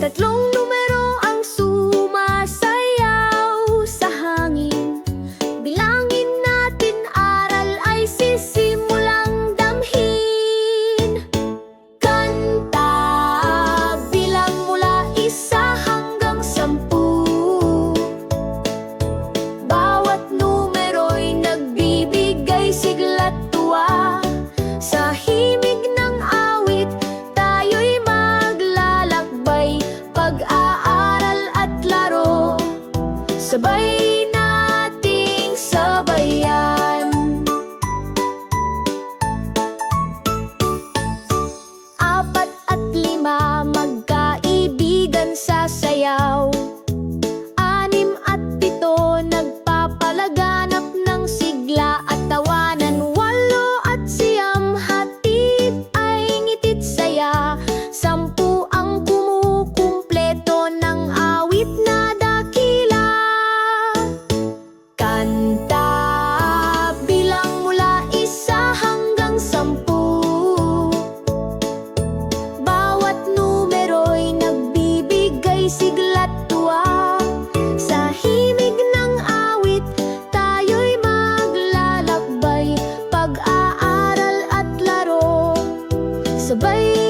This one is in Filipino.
Tatlong numero ang sumasayaw sa hangin. Bilangin natin, aral ay sisimulang damhin. Kanta, bilang mula 1 hanggang 10. Bawat numero'y nagbibigay sigla't tuwa. Sa himig ng awit, tayo'y maglalakbay, pag-aaral at laro, sabay nating sabayan. 4 at 5, magkaibigan sa sayaw. 6 at 7, nagpapalaganap ng sigla at tawanan. 8 at 9, hatid ay ngitit saya. 10 ang kumukumpleto ng awit na dakila. Kanta, bilang mula 1 hanggang 10. Bawat numero'y nagbibigay sigla't tuwa. Sa himig ng awit, tayo'y maglalakbay, pag-aaral at laro, sabay